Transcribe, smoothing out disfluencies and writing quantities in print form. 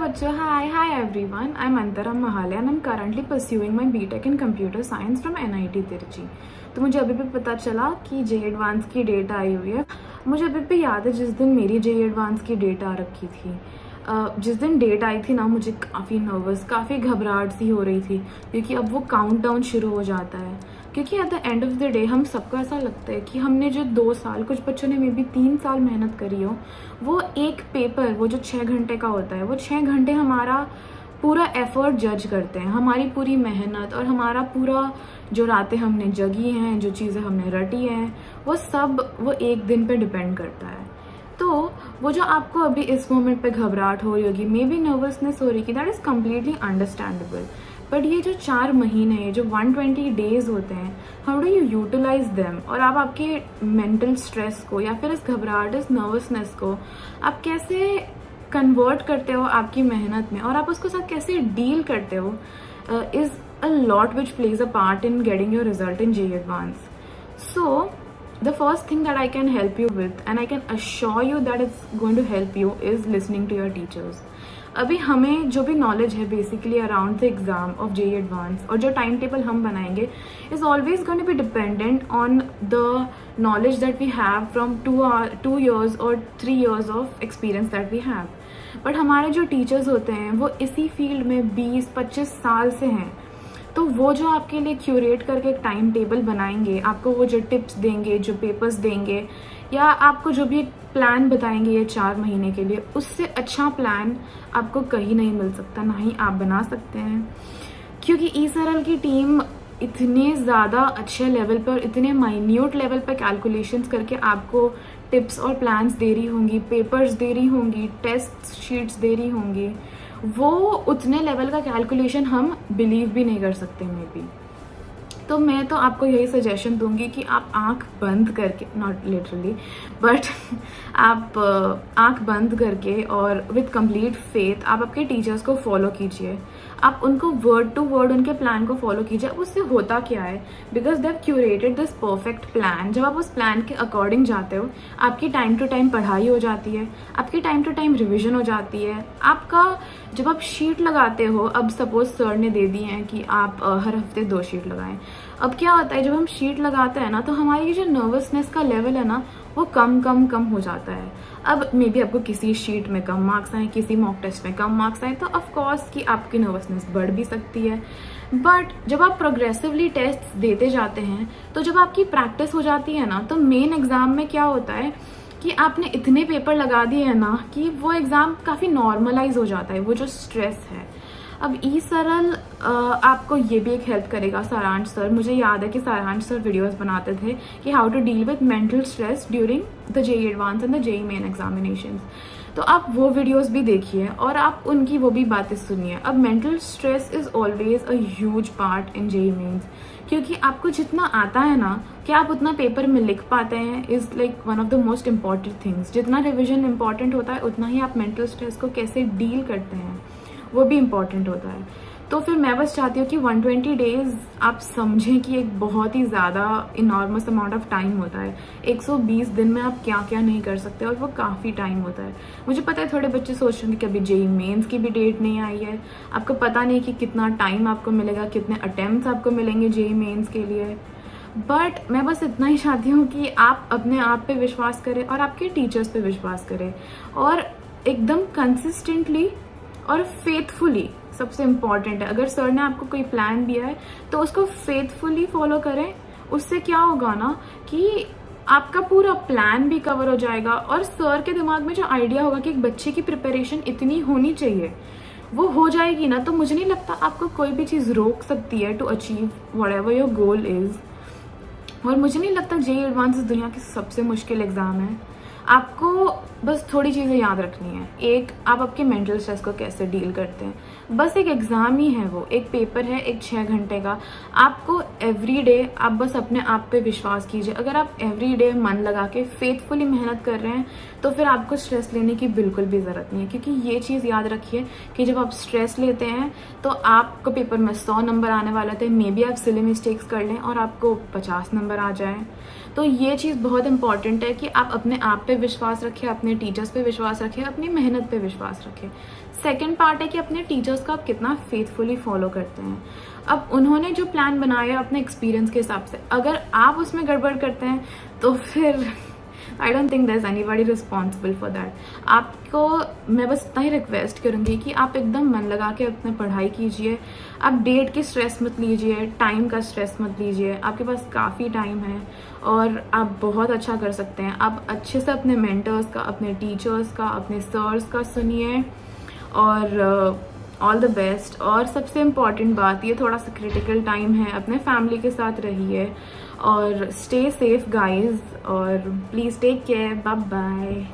बच्चों, hi everyone. I'm Antara Mahale and I'm currently pursuing my BTech in Computer Science from NIT तिरची। तो मुझे अभी भी पता चला कि JEE एडवांस की डेट आई हुई है। मुझे अभी भी याद है जिस दिन मेरी JEE एडवांस की डेट आ रखी थी। जिस दिन डेट आई थी ना, मुझे काफ़ी नर्वस, काफ़ी घबराहट सी हो रही थी, क्योंकि अब वो काउंटडाउन शुरू हो जाता है। क्योंकि at the end of the day हम सबको ऐसा लगता है कि हमने जो 2 साल, कुछ बच्चों ने मे बी 3 साल मेहनत करी हो, वो एक पेपर, वो जो 6 घंटे का होता है, वो 6 घंटे हमारा पूरा एफर्ट जज करते हैं, हमारी पूरी मेहनत और हमारा पूरा जो रातें हमने जगी हैं, जो चीज़ें हमने रटी हैं, वो सब वो एक दिन पे डिपेंड करता है। तो वो जो आपको अभी इस मोमेंट पे घबराहट हो रही होगी, मे बी नर्वसनेस हो रही कि that is completely understandable. But ये जो 4 महीने, ये जो 120 डेज होते हैं, how do you utilize them? और आप आपके मेंटल स्ट्रेस को या फिर इस घबराहट, इस नर्वसनेस को आप कैसे कन्वर्ट करते हो आपकी मेहनत में, और आप उसके साथ कैसे डील करते हो, is a lot which plays a part in getting your result in JEE advance. So the first thing that I can help you with, and I can assure you that it's going to help you, is listening to your teachers. अभी हमें जो भी knowledge है basically around the exam of JEE advance, और जो time table हम बनाएंगे, is always going to be dependent on the knowledge that we have from 2 years और 3 years of experience that we have. But हमारे जो teachers होते हैं वो इसी फील्ड में 20-25 साल से हैं, तो वो जो आपके लिए क्यूरेट करके एक टाइम टेबल बनाएंगे, आपको वो जो टिप्स देंगे, जो पेपर्स देंगे, या आपको जो भी प्लान बताएंगे ये 4 महीने के लिए, उससे अच्छा प्लान आपको कहीं नहीं मिल सकता, ना ही आप बना सकते हैं। क्योंकि eSRL की टीम इतने ज़्यादा अच्छे लेवल पर, इतने माइन्यूट लेवल पर कैलकुलेशंस करके आपको टिप्स और प्लान्स दे रही होंगी, पेपर्स दे रही होंगी, टेस्ट शीट्स दे रही होंगी, वो उतने लेवल का कैलकुलेशन हम बिलीव भी नहीं कर सकते मे बी। तो मैं तो आपको यही सजेशन दूंगी कि आप आंख बंद करके, नॉट लिटरली बट आप आंख बंद करके और विथ कंप्लीट फेथ आप आपके टीचर्स को फॉलो कीजिए। आप उनको वर्ड टू वर्ड उनके प्लान को फॉलो कीजिए। अब उससे होता क्या है, because they have curated this perfect plan. जब आप उस प्लान के अकॉर्डिंग जाते हो, आपकी टाइम टू टाइम पढ़ाई हो जाती है, आपकी टाइम टू टाइम रिविजन हो जाती है। आपका जब आप शीट लगाते हो, अब सपोज सर ने दे दी है कि आप हर हफ्ते 2 शीट लगाएं। अब क्या होता है, जब हम शीट लगाते हैं ना, तो हमारी जो नर्वसनेस का लेवल है ना, वो कम हो जाता है। अब मे बी आपको किसी शीट में कम मार्क्स आए, किसी मॉक टेस्ट में कम मार्क्स आए, तो ऑफकोर्स कि आपकी नर्वसनेस बढ़ भी सकती है। बट जब आप प्रोग्रेसिवली टेस्ट देते जाते हैं, तो जब आपकी प्रैक्टिस हो जाती है ना, तो मेन एग्जाम में क्या होता है कि आपने इतने पेपर लगा दिए हैं ना कि वो एग्ज़ाम काफ़ी नॉर्मलाइज हो जाता है, वो जो स्ट्रेस है। अब eSRL आपको ये भी एक हेल्प करेगा। सारांश सर, मुझे याद है कि सारांश सर वीडियोस बनाते थे कि how to deal with mental stress during the JEE advance and the JEE main examinations. तो आप वो वीडियोस भी देखिए और आप उनकी वो भी बातें सुनिए। अब mental stress is always a huge part in JEE mains, क्योंकि आपको जितना आता है ना, क्या आप उतना पेपर में लिख पाते हैं, is like one of the most important things. जितना रिविजन इंपॉर्टेंट होता है, उतना ही आप मेंटल स्ट्रेस को कैसे डील करते हैं, वो भी इम्पॉर्टेंट होता है। तो फिर मैं बस चाहती हूँ कि 120 डेज़ आप समझें कि एक बहुत ही ज़्यादा इनॉर्मस अमाउंट ऑफ टाइम होता है। 120 दिन में आप क्या क्या नहीं कर सकते, और वो काफ़ी टाइम होता है। मुझे पता है थोड़े बच्चे सोच रहे हैं कि अभी JEE मेन्स की भी डेट नहीं आई है, आपको पता नहीं कि कितना टाइम आपको मिलेगा, कितने अटेम्प्ट्स आपको मिलेंगे JEE मेन्स के लिए। बट मैं बस इतना ही चाहती हूँ कि आप अपने आप पे विश्वास करें और आपके टीचर्स पे विश्वास करें, और एकदम कंसिस्टेंटली और फेथफुली। सबसे इम्पॉर्टेंट है, अगर सर ने आपको कोई प्लान दिया है तो उसको फेथफुली फॉलो करें। उससे क्या होगा ना कि आपका पूरा प्लान भी कवर हो जाएगा, और सर के दिमाग में जो आइडिया होगा कि एक बच्चे की प्रिपरेशन इतनी होनी चाहिए, वो हो जाएगी ना। तो मुझे नहीं लगता आपको कोई भी चीज़ रोक सकती है to achieve whatever your goal is. और मुझे नहीं लगता JEE एडवांस इस दुनिया की सबसे मुश्किल एग्ज़ाम है। आपको बस थोड़ी चीज़ें याद रखनी है। एक, आप आपके मेंटल स्ट्रेस को कैसे डील करते हैं। बस एक एग्ज़ाम ही है, वो एक पेपर है, एक 6 घंटे का। आपको एवरी डे आप बस अपने आप पे विश्वास कीजिए। अगर आप एवरी डे मन लगा के फेथफुली मेहनत कर रहे हैं, तो फिर आपको स्ट्रेस लेने की बिल्कुल भी ज़रूरत नहीं है। क्योंकि ये चीज़ याद रखिए कि जब आप स्ट्रेस लेते हैं, तो आपको पेपर में 100 नंबर आने वाले थे, मे बी आप सिली मिस्टेक्स कर लें और आपको 50 नंबर आ जाए। तो ये चीज़ बहुत इंपॉर्टेंट है कि आप अपने आप पे विश्वास रखें, अपने अपने टीचर्स पे विश्वास रखें, अपनी मेहनत पे विश्वास रखें। सेकंड पार्ट है कि अपने टीचर्स का आप कितना फेथफुली फॉलो करते हैं। अब उन्होंने जो प्लान बनाया अपने एक्सपीरियंस के हिसाब से, अगर आप उसमें गड़बड़ करते हैं तो फिर I don't think there is anybody responsible for that. आपको मैं बस इतना ही रिक्वेस्ट करूँगी कि आप एकदम मन लगा के अपने पढ़ाई कीजिए। आप डेट की स्ट्रेस मत लीजिए, टाइम का स्ट्रेस मत लीजिए, आपके पास काफ़ी टाइम है और आप बहुत अच्छा कर सकते हैं। आप अच्छे से अपने मेंटर्स का, अपने टीचर्स का, अपने सर्स का सुनिए और ऑल द बेस्ट। और सबसे इम्पॉर्टेंट बात, ये थोड़ा सा क्रिटिकल टाइम है, अपने फैमिली के साथ रहिए और स्टे सेफ गाइज, और please take care, bye bye.